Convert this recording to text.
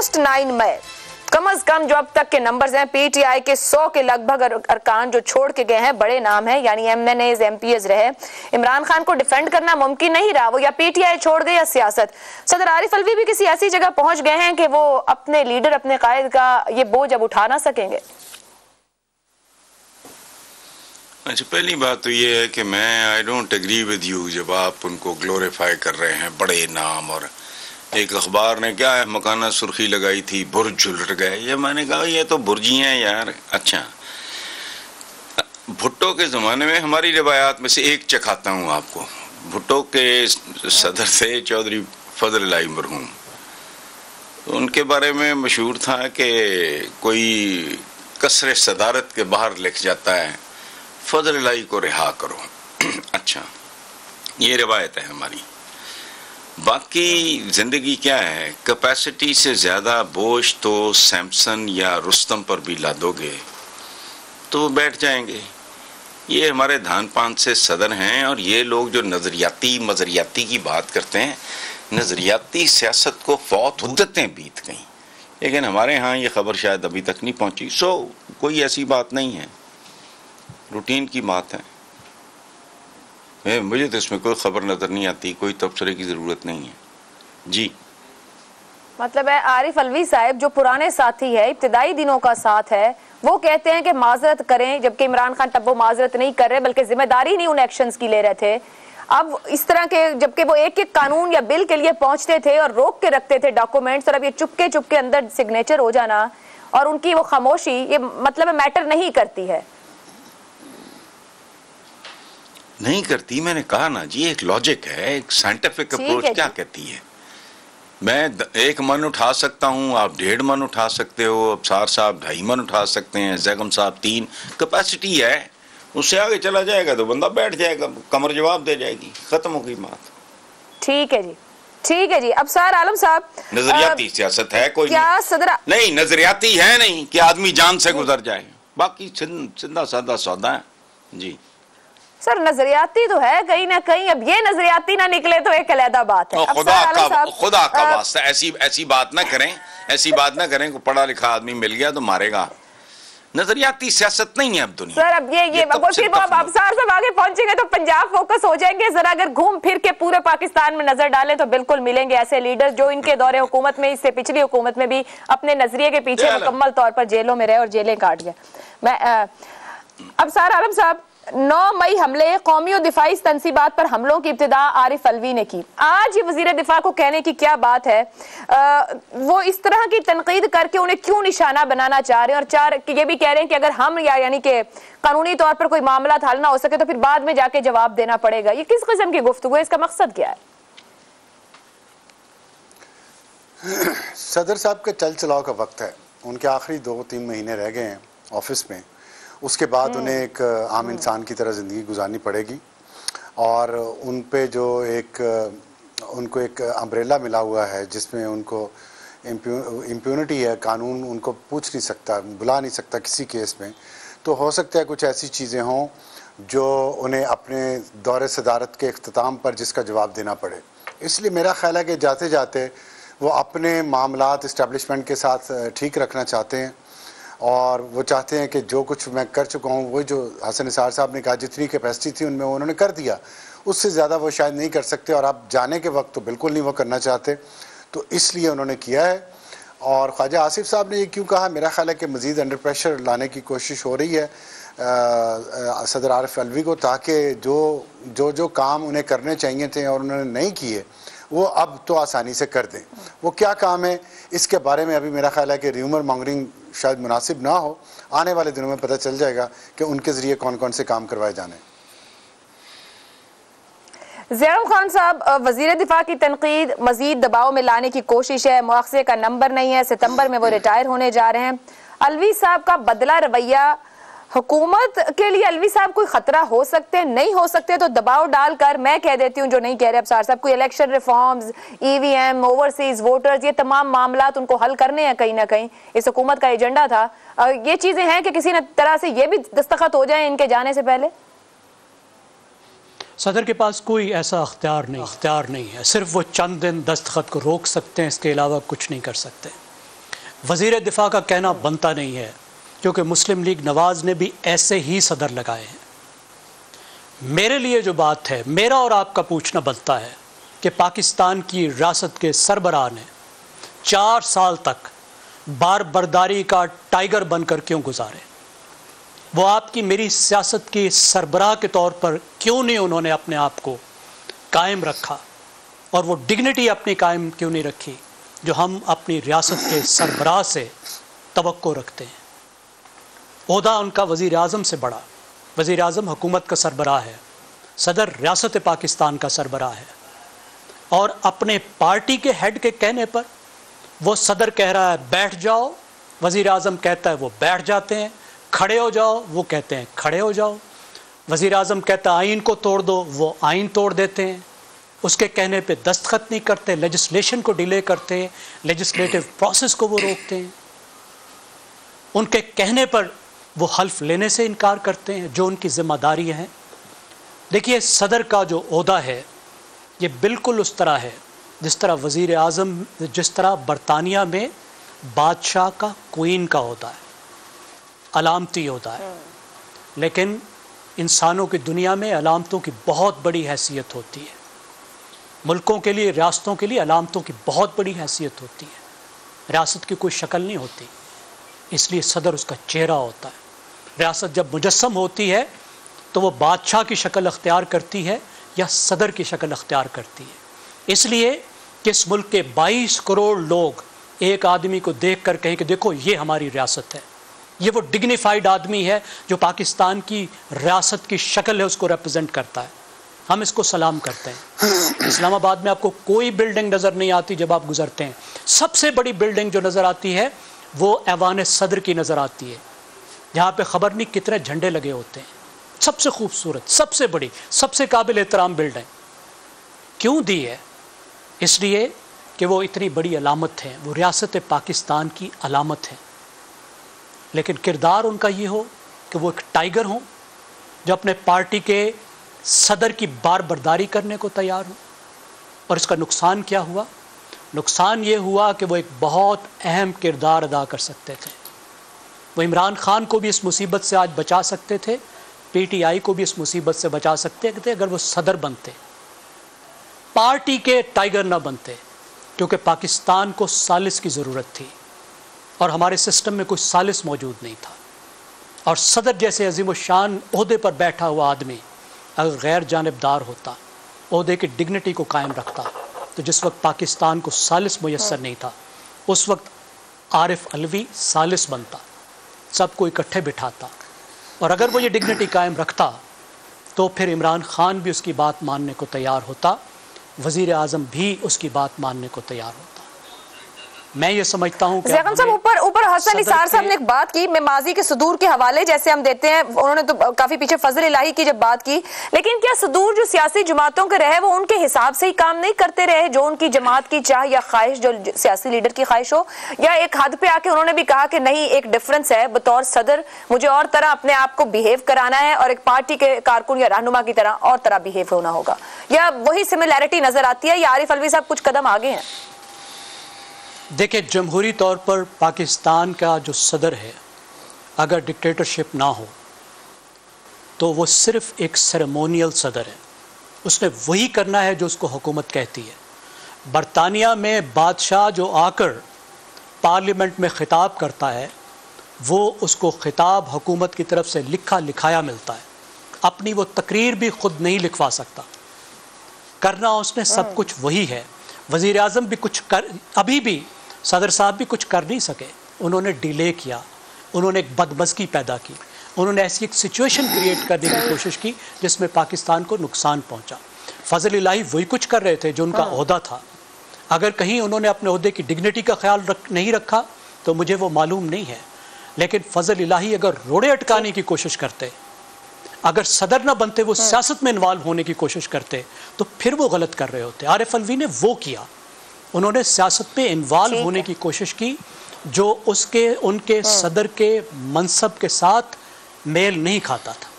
Post 9 मई कम अज कम जो अब तक के नंबर्स हैं, पीटीआई के 100 के लगभग अरकान जो छोड़ के गए हैं, बड़े नाम हैं, यानी एमएनएज एमपीएस रहे। इमरान खान को डिफेंड करना मुमकिन नहीं रहा, वो या पीटीआई छोड़ गए या सियासत। सदर आरिफ अलवी भी किसी ऐसी जगह पहुंच गए हैं कि वो अपने लीडर, अपने कायद का ये बोझ अब उठा ना सकेंगे। अच्छा, पहली बात तो ये है कि मैं I don't agree with you जब आप उनको ग्लोरीफाई कर रहे हैं, बड़े नाम। और एक अखबार ने क्या है मकाना सुर्खी लगाई थी, बुर्ज उलट गए। ये मैंने कहा ये तो बुर्जियाँ हैं यार। अच्छा, भुट्टो के ज़माने में हमारी रिवायात में से एक चखाता हूँ आपको। भुट्टो के सदर थे चौधरी फजल इलाही मरहूम। तो उनके बारे में मशहूर था कि कोई कसरे सदारत के बाहर लिख जाता है, फजल इलाही को रिहा करो। अच्छा, ये रिवायत है हमारी। बाकी ज़िंदगी क्या है, कैपेसिटी से ज़्यादा बोझ तो सैमसन या रुस्तम पर भी लादोगे तो वो बैठ जाएंगे। ये हमारे धान पान से सदर हैं। और ये लोग जो मज़रियाती की बात करते हैं, नज़रियाती सियासत को फौत मुद्दतें बीत गई, लेकिन हमारे यहाँ ये खबर शायद अभी तक नहीं पहुँची। कोई ऐसी बात नहीं है, रूटीन की बात है। मुझे तो इसमें कोई खबर नजर नहीं आती, कोई तबसरे की जरूरत नहीं है जी। मतलब है आरिफ अलवी साहब जो पुराने साथी है, इब्तिदाई दिनों का साथ है, वो कहते हैं कि माजरत करें, जबकि इमरान खान तब वो माजरत नहीं कर रहे बल्कि जिम्मेदारी नहीं उन एक्शंस की ले रहे थे। अब इस तरह के, जबकि वो एक एक कानून या बिल के लिए पहुंचते थे और रोक के रखते थे डॉक्यूमेंट्स, और अब ये चुपके चुपके अंदर सिग्नेचर हो जाना और उनकी वो खामोशी, ये मतलब मैटर नहीं करती है। नहीं करती, मैंने कहा ना जी, एक लॉजिक है, एक साइंटिफिक अप्रोच क्या कहती है। मैं 1 मन उठा सकता हूँ, आप 1.5 मन उठा सकते हो, अबसार साहब 2.5 मन उठा सकते हैं, जैगम साहब 3। कैपेसिटी है, उससे आगे चला जाएगा तो बंदा बैठ जाएगा, कमर जवाब दे जाएगी, खत्म हो गई बात। ठीक है जी, ठीक है जी। अबसार आलम साहब, नजरियाती सियासत है कोई क्या सदर नहीं, नजरियाती है नहीं कि आदमी जान से गुजर जाए, बाकी सीधा साधा सौदा है जी। सर नजरियाती तो है कहीं ना कहीं, अब ये नजरियाती ना निकले तो एक अलग बात है। खुदा का वास्ता ऐसी बात ना करें, ऐसी बात ना करें, को पढ़ा लिखा आदमी मिल गया तो मारेगा। नजरियाती सियासत नहीं है अब दुनिया। सर अब ये अबसार साहब आगे पहुंचेंगे तो पंजाब फोकस हो जाएंगे। जरा अगर घूम फिर के पूरे पाकिस्तान में नजर डालें तो बिल्कुल मिलेंगे ऐसे लीडर जो इनके दौरे हुकूमत में, इससे पिछली हुकूमत में भी अपने नजरिए के पीछे मुकम्मल तौर पर जेलों में रहे और जेलें काट गए। मैं अबसार आलम साहब, 9 मई हमले, कौमी और दिफाई तंसीबात पर हमलों की इब्तिदा आरिफ अलवी ने की। आज ये वजीर दिफा को कहने की क्या बात है, वो इस तरह की तनकीद करके उन्हें क्यों निशाना बनाना चाह रहे हैं, और ये भी कह रहे हैं कि अगर हम यानी कि कानूनी तौर पर कोई मामला हल ना हो सके तो फिर बाद में जाके जवाब देना पड़ेगा। ये किस किस्म की गुफ्तगू है, इसका मकसद क्या है? सदर साहब के चल चलाव का वक्त है, उनके आखिरी 2-3 महीने रह गए हैं ऑफिस में, उसके बाद उन्हें एक आम इंसान की तरह ज़िंदगी गुजारनी पड़ेगी। और उन पे जो उनको एक अम्ब्रेला मिला हुआ है जिसमें उनको इम्प्यूनिटी है, कानून उनको पूछ नहीं सकता, बुला नहीं सकता किसी केस में। तो हो सकता है कुछ ऐसी चीज़ें हों जो उन्हें अपने दौरे सदारत के इख्तिताम पर जिसका जवाब देना पड़े। इसलिए मेरा ख्याल है कि जाते जाते वो अपने मामलात इस्टेब्लिशमेंट के साथ ठीक रखना चाहते हैं, और वो चाहते हैं कि जो कुछ मैं कर चुका हूँ, वही जो हसन निसार साहब ने कहा जितनी कैपेसिटी थी उनमें उन्होंने कर दिया, उससे ज़्यादा वो शायद नहीं कर सकते, और आप जाने के वक्त तो बिल्कुल नहीं वो करना चाहते, तो इसलिए उन्होंने किया है। और ख्वाजा आसिफ साहब ने ये क्यों कहा, मेरा ख्याल है कि मज़ीद अंडर प्रेशर लाने की कोशिश हो रही है सदर आरिफ अलवी को, ताकि जो काम उन्हें करने चाहिए थे और उन्होंने नहीं किए वो अब तो आसानी से कर दें। वो क्या काम है इसके बारे में अभी मेरा ख्याल है कि र्यूमर मॉन्गरिंग शायद मुनासिब ना हो, आने वाले दिनों में पता चल जाएगा कि उनके ज़रिए कौन कौन से काम करवाए जाने। ज़ैरम खान साहब, वज़ीर दिफा की तनकीद मज़ीद दबाव में लाने की कोशिश है, मुआवजे का नंबर नहीं है, सितंबर में वो रिटायर होने जा रहे हैं। अलवी साहब का बदला रवैया, हुकूमत के लिए अलवी साहब कोई खतरा हो सकते हैं, नहीं हो सकते, तो दबाव डालकर, मैं कह देती हूँ जो नहीं कह रहे अबसार साहब, कोई election reforms, EVM, overseas voters, ये तमाम मामलात उनको हल करने हैं, कहीं ना कहीं इस हुकूमत का एजेंडा था। ये चीजें हैं कि किसी न तरह से ये भी दस्तखत हो जाए इनके जाने से पहले। सदर के पास कोई ऐसा अख्तियार नहीं है, सिर्फ वो चंद दिन दस्तखत को रोक सकते हैं, इसके अलावा कुछ नहीं कर सकते। वज़ीर दिफा का कहना बनता नहीं है, क्योंकि मुस्लिम लीग नवाज ने भी ऐसे ही सदर लगाए हैं। मेरे लिए जो बात है, मेरा और आपका पूछना बनता है कि पाकिस्तान की रियासत के सरबराह ने 4 साल तक बार बर्दारी का टाइगर बनकर क्यों गुजारे? वो आपकी मेरी सियासत की सरबराह के तौर पर क्यों नहीं उन्होंने अपने आप को कायम रखा, और वो डिग्निटी अपनी कायम क्यों नहीं रखी जो हम अपनी रियासत के सरबराह से तवक्को रखते हैं? ओहदा उनका वज़ीर आज़म से बड़ा, वज़ीर आज़म हुकूमत का सरबराह है, सदर रियासत पाकिस्तान का सरबराह है, और अपने पार्टी के हेड के कहने पर वो सदर कह रहा है बैठ जाओ, वज़ीर आज़म कहता है वो बैठ जाते हैं, खड़े हो जाओ वो कहते हैं खड़े हो जाओ, वज़ीर आज़म कहता है आइन को तोड़ दो वो आइन तोड़ देते हैं, उसके कहने पे दस्तखत नहीं करते, लेजिस्लेशन को डिले करते हैं, लेजिस्लेटिव प्रोसेस को वो रोकते हैं, उनके कहने पर वो हल्फ लेने से इनकार करते हैं जो उनकी ज़िम्मेदारी है। देखिए, सदर का जो ओहदा है ये बिल्कुल उस तरह है जिस तरह वज़ीर आज़म, जिस तरह बरतानिया में बादशाह का क्वीन का ओहदा है, अलामती ओहदा है। लेकिन इंसानों की दुनिया में अलामतों की बहुत बड़ी हैसियत होती है, मुल्कों के लिए, रियासतों के लिए अलामतों की बहुत बड़ी हैसियत होती है। रियासत की कोई शक्ल नहीं होती, इसलिए सदर उसका चेहरा होता है। रियासत जब मुजस्सम होती है तो वो बादशाह की शक्ल अख्तियार करती है या सदर की शक्ल अख्तियार करती है। इसलिए कि इस मुल्क के 22 करोड़ लोग एक आदमी को देख कर कहें कि देखो ये हमारी रियासत है, ये वो डिग्निफाइड आदमी है जो पाकिस्तान की रियासत की शक्ल है उसको रिप्रेजेंट करता है, हम इसको सलाम करते हैं। इस्लामाबाद में आपको कोई बिल्डिंग नज़र नहीं आती जब आप गुजरते हैं, सबसे बड़ी बिल्डिंग जो नज़र आती है वो ऐवान सदर की नज़र आती है, जहाँ पे खबर नहीं कितने झंडे लगे होते हैं। सबसे खूबसूरत, सबसे बड़ी, सबसे काबिल एहतराम बिल्डिंग क्यों दी है? इसलिए कि वो इतनी बड़ी अलामत है, वो रियासत पाकिस्तान की अलामत है। लेकिन किरदार उनका ये हो कि वो एक टाइगर हों जो अपने पार्टी के सदर की बार बर्दारी करने को तैयार हो। और इसका नुकसान क्या हुआ? नुकसान ये हुआ कि वो एक बहुत अहम किरदार अदा कर सकते थे। वो इमरान खान को भी इस मुसीबत से आज बचा सकते थे, पीटीआई को भी इस मुसीबत से बचा सकते थे अगर वो सदर बनते, पार्टी के टाइगर ना बनते, क्योंकि पाकिस्तान को सालिस की ज़रूरत थी और हमारे सिस्टम में कोई सालिस मौजूद नहीं था। और सदर जैसे अजीम-उश-शान ओहदे पर बैठा हुआ आदमी अगर गैर जानिबदार होता, ओहदे की डिग्निटी को कायम रखता, तो जिस वक्त पाकिस्तान को सालिस मुयस्सर नहीं था उस वक्त आरिफ अलवी सालिस बनता, सबको इकट्ठे बिठाता, और अगर वो ये डिग्निटी कायम रखता तो फिर इमरान खान भी उसकी बात मानने को तैयार होता, वज़ीर आज़म भी उसकी बात मानने को तैयार होता। मैं ये समझता हूँ कि ऊपर हसन निसार साहब ने एक बात की, मैं माजी के सुदूर के हवाले जैसे हम देते हैं, उन्होंने तो काफी पीछे फजल इलाही की जब बात की, लेकिन क्या सुदूर जो सियासी जमातों के रहे वो उनके हिसाब से ही काम नहीं करते रहे, जो उनकी जमात की चाह या ख्वाहिश, जो सियासी लीडर की ख्वाहिश हो? या एक हद पे आके उन्होंने भी कहा कि नहीं, एक डिफरेंस है, बतौर सदर मुझे और तरह अपने आप को बिहेव कराना है और एक पार्टी के कारकुन या रहनुमा की तरह और तरह बिहेव होना होगा? या वही सिमिलैरिटी नजर आती है या आरिफ अलवी साहब कुछ कदम आगे हैं? देखिए, जमहूरी तौर पर पाकिस्तान का जो सदर है, अगर डिक्टेटरशिप ना हो तो वो सिर्फ एक सेरेमोनियल सदर है, उसने वही करना है जो उसको हुकूमत कहती है। बरतानिया में बादशाह जो आकर पार्लियामेंट में ख़िताब करता है, वो उसको ख़िताब हुकूमत की तरफ से लिखा लिखाया मिलता है, अपनी वो तकरीर भी ख़ुद नहीं लिखवा सकता, करना उसने सब कुछ वही है। वज़ीर आज़म भी कुछ कर, अभी भी सदर साहब भी कुछ कर नहीं सके, उन्होंने डिले किया, उन्होंने एक बदमज़गी पैदा की, उन्होंने ऐसी एक सिचुएशन क्रिएट करने की कोशिश की जिसमें पाकिस्तान को नुकसान पहुंचा। फजल इलाही वही कुछ कर रहे थे जो उनका ओहदा था। अगर कहीं उन्होंने अपने ओहदे की डिग्निटी का ख्याल नहीं रखा तो मुझे वो मालूम नहीं है, लेकिन फजल इलाही अगर रोड़े अटकाने की कोशिश करते, अगर सदर ना बनते, वो सियासत में इन्वॉल्व होने की कोशिश करते, तो फिर वो गलत कर रहे होते। आरिफ अलवी ने वो किया, उन्होंने सियासत में इन्वॉल्व होने की कोशिश की जो उनके सदर के मनसब के साथ मेल नहीं खाता था।